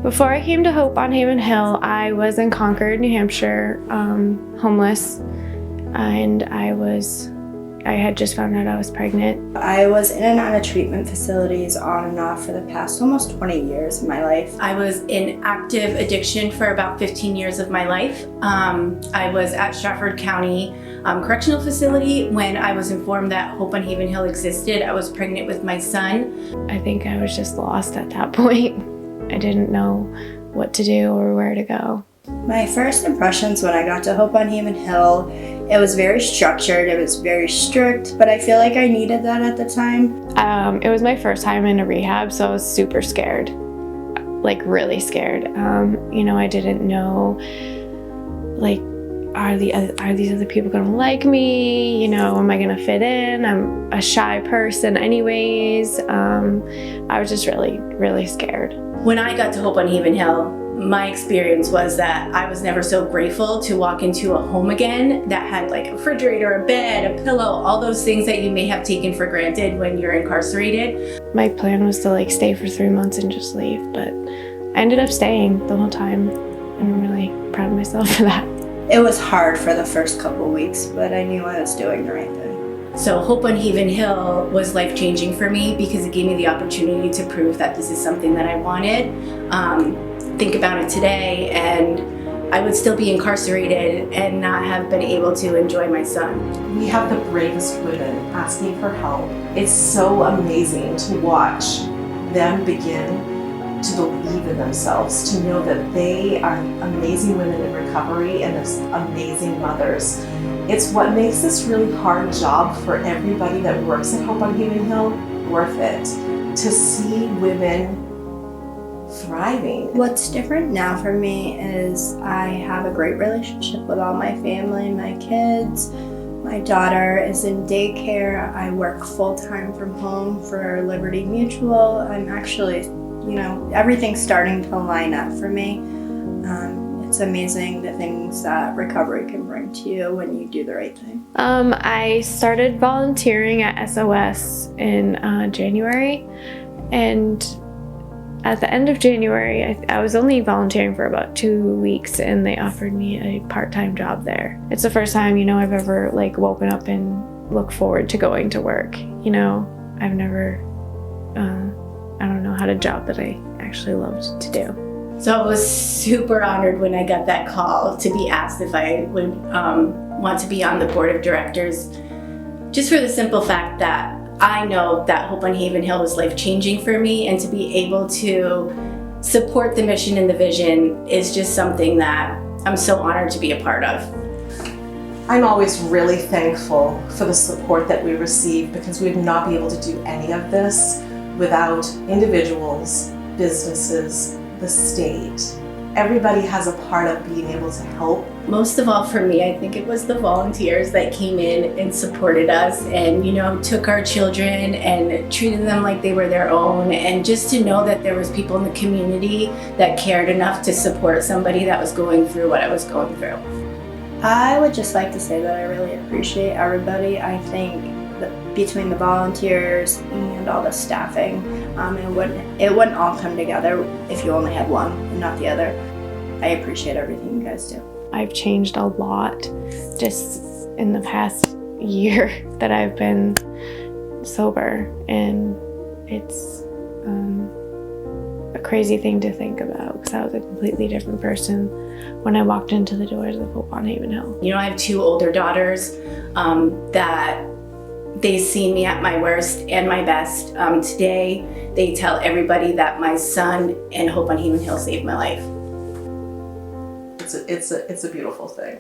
Before I came to Hope on Haven Hill, I was in Concord, New Hampshire, homeless, and I had just found out I was pregnant. I was in and out of treatment facilities on and off for the past almost 20 years of my life. I was in active addiction for about 15 years of my life. I was at Stratford County Correctional Facility when I was informed that Hope on Haven Hill existed. I was pregnant with my son. I think I was just lost at that point. I didn't know what to do or where to go. My first impressions when I got to Hope on Haven Hill, it was very structured, it was very strict, but I feel like I needed that at the time. It was my first time in a rehab, so I was super scared, like really scared. I didn't know, like, are these other people gonna like me? Am I gonna fit in? I'm a shy person anyways. I was just really, really scared. When I got to Hope on Haven Hill, my experience was that I was never so grateful to walk into a home again that had like a refrigerator, a bed, a pillow, all those things that you may have taken for granted when you're incarcerated. My plan was to stay for 3 months and just leave, but I ended up staying the whole time, and I'm really proud of myself for that. It was hard for the first couple weeks, but I knew I was doing the right thing. So Hope on Haven Hill was life-changing for me because it gave me the opportunity to prove that this is something that I wanted. Think about it today, and I would still be incarcerated and not have been able to enjoy my son. We have the bravest women asking for help. It's so amazing to watch them begin to believe in themselves, to know that they are amazing women in recovery and amazing mothers. It's what makes this really hard job for everybody that works at Hope on Haven Hill worth it, to see women thriving. What's different now for me is I have a great relationship with all my family, my kids. My daughter is in daycare. I work full-time from home for Liberty Mutual. I'm actually, everything's starting to line up for me. It's amazing the things that recovery can bring to you when you do the right thing. I started volunteering at SOS in January, and at the end of January, I was only volunteering for about 2 weeks, and they offered me a part-time job there. It's the first time, I've ever woken up and looked forward to going to work. I've never, I don't know, had a job that I actually loved to do. So I was super honored when I got that call to be asked if I would want to be on the board of directors, just for the simple fact that I know that Hope on Haven Hill was life-changing for me, and to be able to support the mission and the vision is just something that I'm so honored to be a part of. I'm always really thankful for the support that we receive, because we would not be able to do any of this without individuals, businesses, the state. Everybody has a part of being able to help. Most of all for me, I think it was the volunteers that came in and supported us and, took our children and treated them like they were their own. And just to know that there was people in the community that cared enough to support somebody that was going through what I was going through. I would just like to say that I really appreciate everybody. I think that between the volunteers and all the staffing, it wouldn't all come together if you only had one and not the other. I appreciate everything you guys do. I've changed a lot just in the past year that I've been sober, and it's a crazy thing to think about, because I was a completely different person when I walked into the doors of Hope on Haven Hill. I have 2 older daughters that they've seen me at my worst and my best. Today, they tell everybody that my son and Hope on Haven Hill saved my life. It's a beautiful thing.